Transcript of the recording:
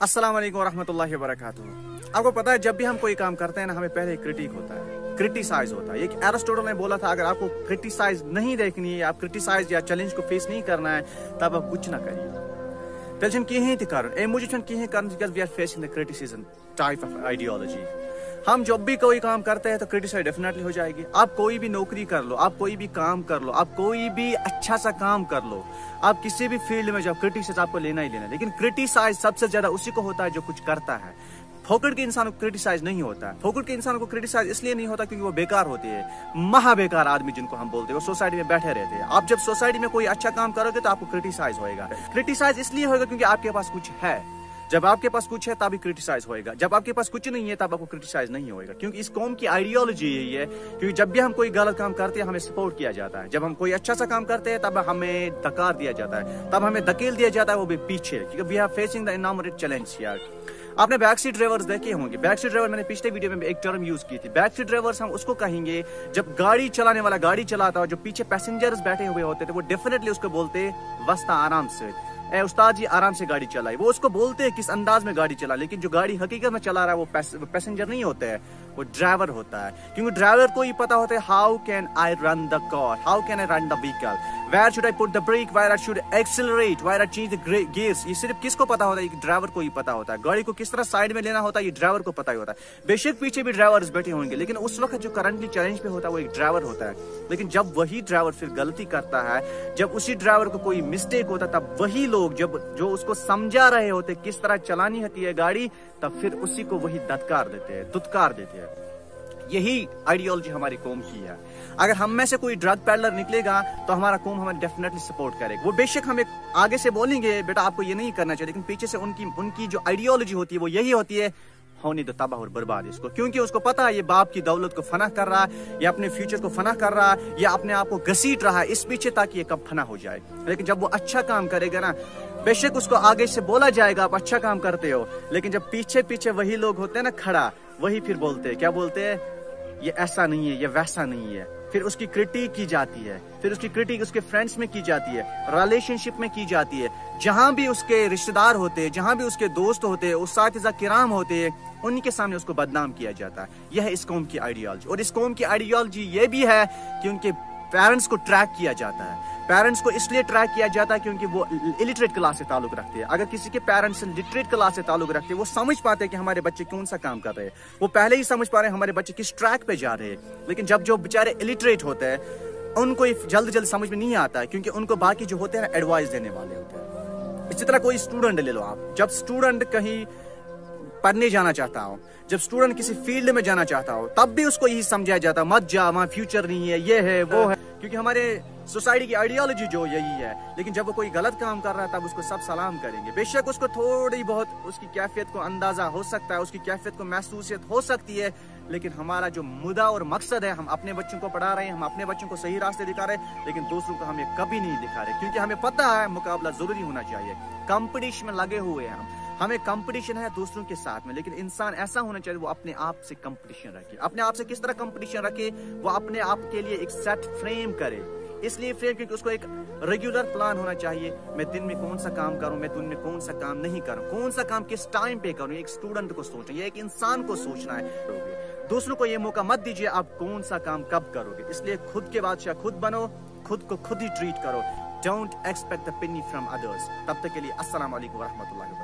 अस्सलाम वालेकुम रहमतुल्लाहि व बरकातुहू। आपको पता है जब भी हम कोई काम करते हैं ना, हमें पहले क्रिटिक होता है, क्रिटिसाइज होता है। एक एरिस्टोटल ने बोला था, अगर आपको क्रिटिसाइज नहीं देखनी है, आप क्रिटिसाइज या चैलेंज को फेस नहीं करना है, तब आप कुछ ना करिए। टेंशन कहीं कारण मुझे कहीं कारण because we are facing the criticism type of ideology. हम जब भी कोई काम करते हैं तो क्रिटिसाइज डेफिनेटली हो जाएगी। आप कोई भी नौकरी कर लो, आप कोई भी काम कर लो, आप कोई भी अच्छा सा काम कर लो, आप किसी भी फील्ड में जब क्रिटिसाइज आपको लेना ही लेना। लेकिन क्रिटिसाइज सबसे ज्यादा उसी को होता है जो कुछ करता है। फोकट के इंसान को क्रिटिसाइज नहीं होता है। फोकट के इंसान को क्रिटिसाइज इसलिए नहीं होता क्योंकि वो बेकार होते हैं, महा बेकार आदमी जिनको हम बोलते हैं, वो सोसाइटी में बैठे रहते हैं। आप जब सोसाइटी में कोई अच्छा काम करोगे तो आपको क्रिटिसाइज होएगा। क्रिटिसाइज इसलिए होगा क्योंकि आपके पास कुछ है। जब आपके पास कुछ है तभी क्रिटिसाइज होएगा, जब आपके पास कुछ नहीं है तब आपको क्रिटिसाइज नहीं होएगा। क्योंकि इस कौम की आइडियोलॉजी यही है, क्योंकि जब भी हम कोई गलत काम करते हैं हमें सपोर्ट किया जाता है, जब हम कोई अच्छा सा काम करते हैं तब हमें धकार दिया जाता है, तब हमें धकेल दिया जाता है, वो भी पीछे, क्योंकि वी आर फेसिंग द इनॉमिनेट चैलेंज यार। आपने बैक सीट ड्राइवर्स देखे होंगे। बैक सीट ड्राइवर मैंने पिछले वीडियो में एक टर्म यूज की थी। बैक सीट ड्राइवर्स हम उसको कहेंगे जब गाड़ी चलाने वाला गाड़ी चलाता है, जो पीछे पैसेंजर्स बैठे हुए होते थे, वो डेफिनेटली उसको बोलते वस्ता आराम से, ए उस्ताद जी आराम से गाड़ी चलाई। वो उसको बोलते हैं किस अंदाज में गाड़ी चला, लेकिन जो गाड़ी हकीकत में चला रहा है वो पैसेंजर नहीं होते हैं, वो ड्राइवर होता है। क्योंकि ड्राइवर को ही पता होता है how can I run the car, how can I run the vehicle, where should I put the brake, where I should accelerate, where I change the gears. ये सिर्फ किसको पता होता है? ड्राइवर को ही पता होता है। गाड़ी को किस तरह साइड में लेना होता है ये ड्राइवर को पता ही होता है। बेशक पीछे भी ड्राइवर्स बैठे होंगे, लेकिन उस वक्त जो करंटली चैलेंज पे होता है वो एक ड्राइवर होता है। लेकिन जब वही ड्राइवर फिर गलती करता है, जब उसी ड्राइवर को कोई मिस्टेक होता है, तब वही लोग जो उसको समझा रहे होते किस तरह चलानी होती है गाड़ी, तब फिर उसी को वही दुत्कार देते हैं। यही आइडियोलॉजी हमारी कौम की है। अगर हम में से कोई ड्रग पैडलर निकलेगा तो हमारा कौम हमें डेफिनेटली सपोर्ट करेगा। वो बेशक हमें आगे से बोलेंगे बेटा आपको ये नहीं करना चाहिए, लेकिन पीछे से उनकी जो आइडियोलॉजी होती है वो यही होती है, होने दो तबाह और बर्बाद इसको। क्योंकि उसको पता है ये बाप की दौलत को फना कर रहा है, ये अपने फ्यूचर को फना कर रहा है, ये अपने आप को घसीट रहा है इस पीछे ताकि ये कब फना हो जाए। लेकिन जब वो अच्छा काम करेगा ना, बेशक उसको आगे से बोला जाएगा आप अच्छा काम करते हो, लेकिन जब पीछे पीछे वही लोग होते हैं ना खड़ा, वही फिर बोलते हैं, क्या बोलते हैं, ये ऐसा नहीं है, ये वैसा नहीं है। फिर उसकी क्रिटिक की जाती है, फिर उसकी क्रिटिक उसके फ्रेंड्स में की जाती है, रिलेशनशिप में की जाती है, जहां भी उसके रिश्तेदार होते हैं, जहां भी उसके दोस्त होते हैं, उस्ताद किराम होते हैं, उनके सामने उसको बदनाम किया जाता है। यह है इस कौम की आइडियोलॉजी। और इस कौम की आइडियोलॉजी ये भी है कि उनके पेरेंट्स को ट्रैक किया जाता है। पेरेंट्स को इसलिए ट्रैक किया जाता है क्योंकि वो इलिटरेट क्लास से ताल्लुक रखते हैं। अगर किसी के पेरेंट्स लिटरेट क्लास से ताल्लुक रखते हैं, वो समझ पाते हैं कि हमारे बच्चे कौन सा काम कर रहे हैं, वो पहले ही समझ पा रहे हैं हमारे बच्चे किस ट्रैक पे जा रहे हैं। लेकिन जब जो बेचारे इलिटरेट होते हैं उनको जल्द समझ में नहीं आता है, क्योंकि उनको बाकी जो होते हैं ना एडवाइस देने वाले होते हैं। इसी तरह कोई स्टूडेंट ले लो आप, जब स्टूडेंट कहीं पढ़ने जाना चाहता हो, जब स्टूडेंट किसी फील्ड में जाना चाहता हो, तब भी उसको यही समझाया जाता है मत जा, वहां फ्यूचर नहीं है, ये है वो है, क्योंकि हमारे सोसाइटी की आइडियोलॉजी जो यही है। लेकिन जब वो कोई गलत काम कर रहा है तब उसको सब सलाम करेंगे। बेशक उसको थोड़ी बहुत उसकी कैफियत को अंदाजा हो सकता है, उसकी कैफियत को महसूसियत हो सकती है, लेकिन हमारा जो मुद्दा और मकसद है, हम अपने बच्चों को पढ़ा रहे हैं, हम अपने बच्चों को सही रास्ते दिखा रहे हैं, लेकिन दूसरों को हमें कभी नहीं दिखा रहे, क्योंकि हमें पता है मुकाबला जरूरी होना चाहिए। कंपटीशन में लगे हुए हैं हमें कंपटीशन है दूसरों के साथ में, लेकिन इंसान ऐसा होना चाहिए वो अपने आप से कंपटीशन रखे। अपने आप से किस तरह कंपटीशन रखे? वो अपने आप के लिए एक सेट फ्रेम करे। इसलिए फ्रेम क्योंकि उसको एक रेगुलर प्लान होना चाहिए। मैं दिन में कौन सा काम करूं, मैं दिन में कौन सा काम नहीं करूं, कौन सा काम किस टाइम पे करूं। एक स्टूडेंट को सोचना, ये एक इंसान को सोचना है। दूसरों को ये मौका मत दीजिए आप कौन सा काम कब करोगे। इसलिए खुद के बादशाह खुद बनो, खुद को खुद ही ट्रीट करो। Don't expect the Penney from others. तब तक के लिए अस्सलाम वालेकुम व रहमतुल्लाहि।